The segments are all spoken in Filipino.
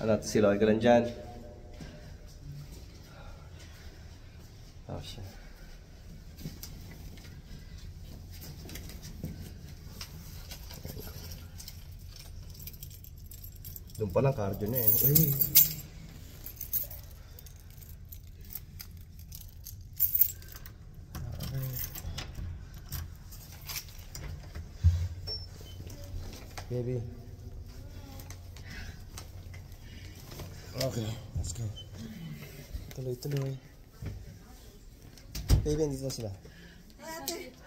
Ano, sila ka lang dyan. Oh, siya. Doon pa lang cardio na eh. Uy. Baby. Okay, let's go. Tuloy-tuloy. Baby, nandito na sila.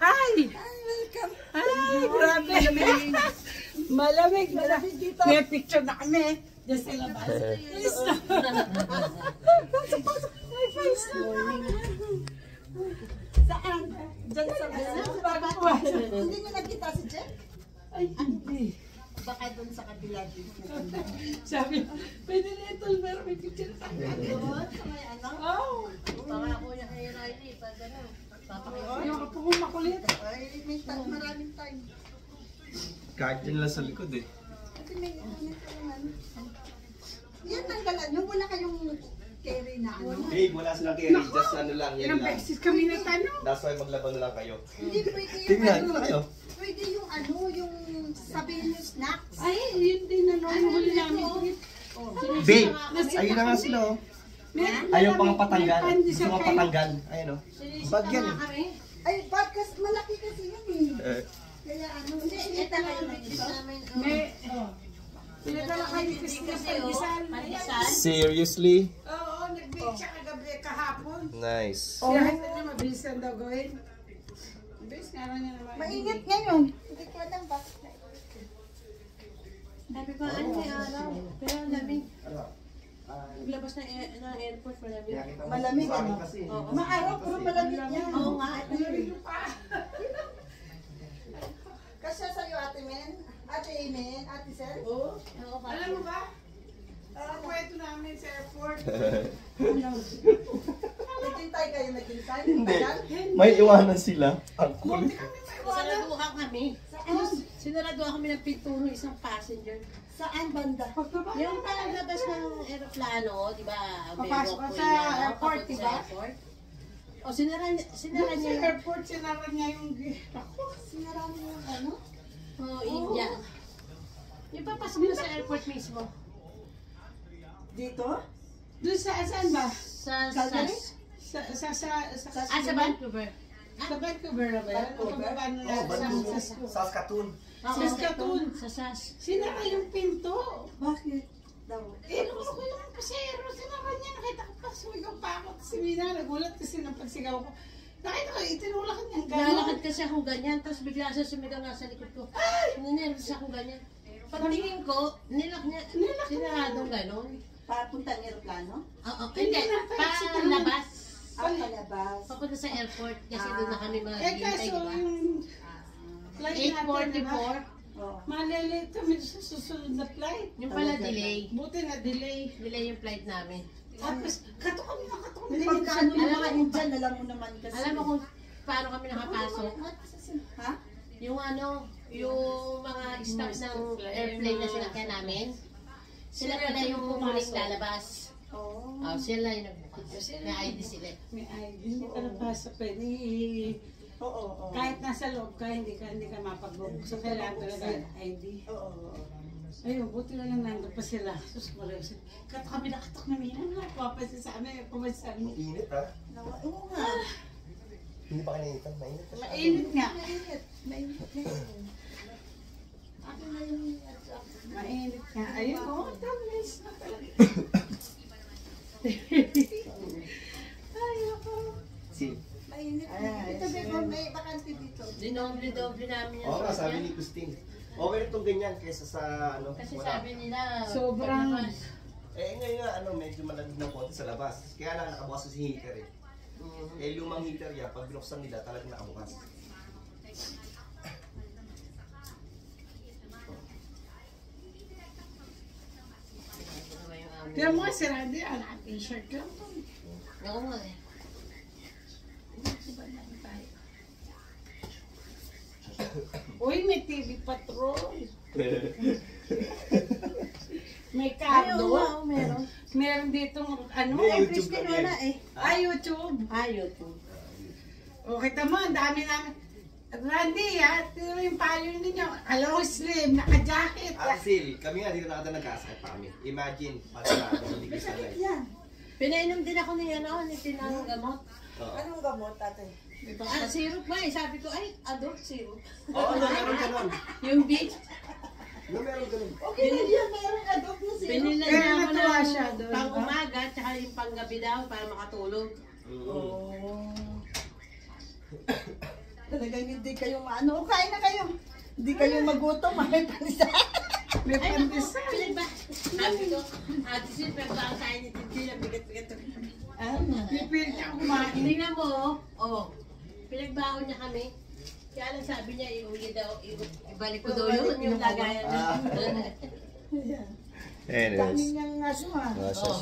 Hi! Hi, welcome. Hi! Grabe! Malamig! Malamig dito. May picture na kami. Diyan sa labas. Please na. Pasok! May face na. Saan? Diyan sa labas. Hindi nyo nakita si Jack? Ay, hindi. Baka doon sa kabila dito. Sabi, pwede na ito. Pero may picture sa akin. Doon, sa may ano? Oh! Pangako niya kay Riley, pag ano, papakita. Yung apo mo makulit. Ay, may maraming time. Cardio lang sa likod eh. Kasi may ano. Yan tanggalan nyo, wala kayong carry na ano. Babe, wala silang carry. Just ano lang, yan Ilang lang. beses kami na tanong. That's why maglaban na lang kayo. Hindi pwede yung Tingnan, ano na kayo? pwede yung ano, yung sabihin yung snacks. Ay, yun din na nung huli namin. Babe, ayun na nga sila oh. Ayaw pang patanggal. Gusto nga patanggal. Ayun oh. Bag yan eh. Ay, bagas, malaki kasi yun eh. Eh, Kaya ano, hindi, ito kayo na ito. May, pinadala kayo ni Christmas Pandesal. seriously? Oo, nag-bake siya kagabi kahapon. Nice. Kahit na mabilis lang daw gawin. Mabilis nga lang niya naman. Mainit ngayon. Hindi ko alam bakit. Sabi ko, ano may araw? Pero ang lamig. Naglabas ng airport, malamig. Malamig ano? Maaraw, puro malamig yan. Oo nga. Kasi sa'yo, Ate Men, Ate Amen, Ate Sel. Oo. Oo, Alam mo ba? Kwento namin sa airport. Naghintay kayo, naghintay. Hindi. Tagal? May iwanan sila. Ang kulit. Sinaduhan kami. Saan? Sinaraduhan kami ng pinto ng isang passenger. Saan banda? Yung palabas ng aeroplano, di ba? May Papasok ka walkway sa na, airport, papunta di sa ba? airport. O, sinara Sa niya yung airport, sinara niya yung... Ako. Sinara mo yung ano? India. Yung papasok na sa airport mismo. Dito? Doon saan ba? Sa Calgary? sa Vancouver. Sa Vancouver na ba yan? O pababa na sa Saskatoon. Saskatoon. Sa SAS. Sinara yung pinto. Bakit? Daw. Eh, loko yung pasero. Sinara niya. Nakita ko pa. Sumigaw pa ako. Si Mina, nagulat kasi ng pagsigaw ko. Nakita ko, itinulak niyang gano'n. Lalakad kasi ako ganyan, tapos bigla siya sumigaw nga sa likod ko. Ninervous ako ganyan. Pagtingin ko, nilak niya, sinaradong gano'n. Papunta ng aeroplano? Oo, hindi, palabas. Palabas. Papunta sa airport, kasi doon na kami Eh, maghihintay, kaso di ba? yung flight natin, 8:44, Oh. malilate kami sa susunod na flight. yung pala delay. Buti na delay. Delay yung flight namin. Tapos, kato kami na kato kami. Hindi, pagkaano Alam yung mo- kain dyan, alam mo naman kasi. Alam mo kung paano kami nakapasok? Ha? Yung ano, yung mga staff ng airplane na sinakyan namin, sila pala yung pumuling lalabas. Oo. Oh, sila yung nagbukas. May ID sila. May ID, hindi ka napasok pwede. Oo, oo. Kahit nasa loob ka, hindi ka mapag-book. So, kailangan talaga ID. Oo, oo. Ayun, buti na lang nandun pa sila. Sus, Mario. Kato kami nakatok na Mina. Napapansin sa amin, pumasan mo. Mainit ha? Oo nga. Hindi pa kininitan. Mainit pa siya. Mainit nga. Mainit. Mainit na yun. Ako na yung Mainit nga. Ayun, oh, tamis na talaga. Ay, ako. Si. mainit. Ito Beko, may bakante dito. Dinoble-doble namin yan. Oo nga, sabi ni Christine. Okay na itong ganyan kaysa sa ano. Kasi wala. sabi nila, Sobrang- paglabas. Ngayon nga, medyo malamig ng konti sa labas. Kaya lang nakabukas si heater eh. Lumang heater yan, pag binuksan nila, talagang nakabukas. Kaya mga si Randy, t-shirt lang to. Oo nga eh. Uy, may TV Patrol. May Ay, oo, cardo. oo, meron. Meron ditong ano? May Ay, YouTube Christine, lang yan. wala eh. Ay, YouTube. YouTube. O, kita mo, ang dami namin. Randy, ha? Ito yung payo ninyo. Hello, slim, naka-jacket. Axel, kami nga dito nakata nagkasakit pa kami. Imagine, pala hindi ko sanay. Yan. Pinainom din ako ni Tinang gamot. Oo. Anong gamot, ate? Syrup ba eh. Sabi ko, ay, adult syrup. Oo, meron ganun. Yung beach. Meron ganun. Okay na yan, mayroong adopt na siya. Pinila Kaya niya ako natuwa ng siya doon, pang diba? umaga, tsaka yung pang gabi daw para makatulog. Oh. Talagang hindi kayo maano. Kain na kayo. Hindi kayo magutom. May panisa. May Ay, naku, pandesal. pinagba. Sabi ko, ate Sil, pagbaang kain ni Tintin, ang bigat-bigat. Pipilit niya kumain. Tingnan mo, pinagbaon niya kami. Kaya lang sabi niya, iuwi daw, ibalik ko daw yung lagayan niya. Ayan. Anyways. Dami niyang aso ha. Oh.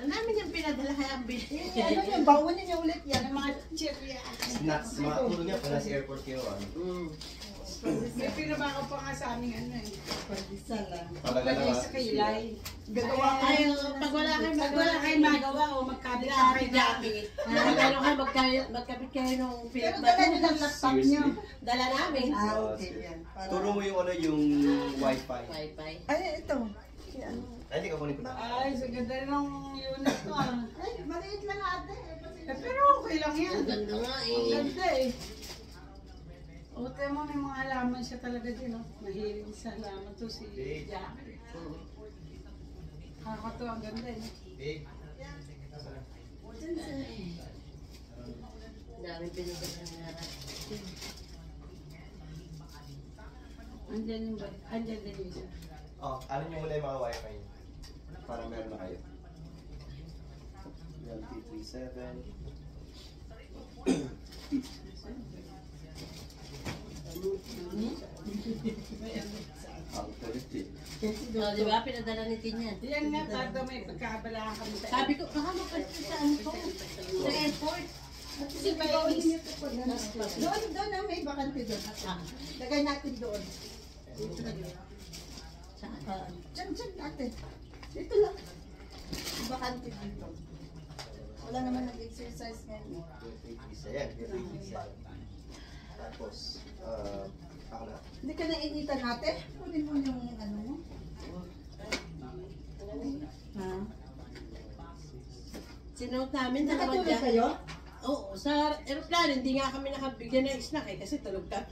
Ang dami niyang pinadala kaya ang bilis. Ano yung bawunin niya ulit yan. Yung mga chirya. Snacks, mga puro niya pala sa airport kayo. May pinabaka pa nga sa aming ano eh. Pandesal lang. Talaga Pwede naman. sa kailay. Gagawa ko. Ay, pag wala kayong magawa o magkabit Wala sa kay kayo Jackie. Ano kayo, magkabit kayo nung Pero Philip dala niyo Bato. ng laptop niyo. Dala namin. Ah, okay yan. Turo mo yung ano, yung wifi. Wi-Fi. Ay, ito. Yan. Ay, hindi ka kunin ko na. Ay, sa ganda ng unit ko ah. Ay, maliit lang ate. Eh, pero okay lang yan. Ang ganda nga Ang eh. ganda eh. O, tayo mo, may mga halaman siya talaga din, oh. Mahilig sa halaman to si Jackie. Kakatuwa, ang ganda eh. Babe. Ang daming pinagdala na. Andyan yung ba? Andyan din yung isa. Oh, ano nyo muna yung mga wifi nyo? Para meron na kayo. LT37. Ang kulit eh. Oh, di ba? Pinadala ni Tin yan. Yan nga, bago may pagkabalahan kami sa Sabi ko, baka makasin sa ano to? Sa airport. Kasi bawunin niyo ito po. Doon na may bakante doon. Lagay natin doon. Diyan natin. Dito lang. Bakante dito. Wala naman nag-exercise ngayon. Isa yan. Isa. Tapos, ako na. Hindi ka nainitan natin? Kunin mo yung ano mo. Ha? Sinuot namin, dalawang Nakatulog dyan. kayo? Oo, sa aeroplano, hindi nga kami nakabigyan ng snack eh, kasi tulog kami.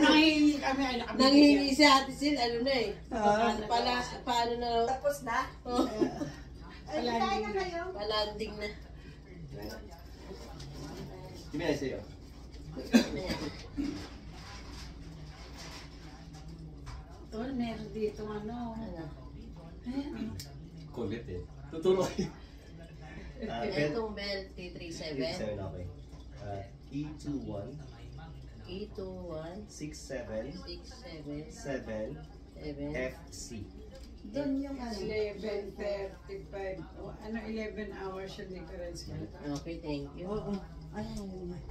Nangihingi kami, ay nakabigyan. Nangihingi si Ate Sil, ano na eh. Paano na, Tapos na? oh, Ay, kain na kayo. palanding na. Kimi na sa'yo. Tol, meron dito ano. Ano? Ayan. Kulit eh. Tuturo kayo. Itong Bell T37, 37, okay. E21, E21, 67, 67, 7, 7, FC. Doon yung ano. 11:35. O, ano, 11 hours yung difference. Okay, thank you. Ano?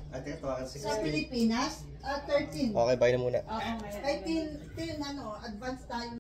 Ate, tawagan si Sa Christine. Pilipinas, 13. Okay, bye na muna. Oo, ngayon. Kay tin, ano, advance tayo.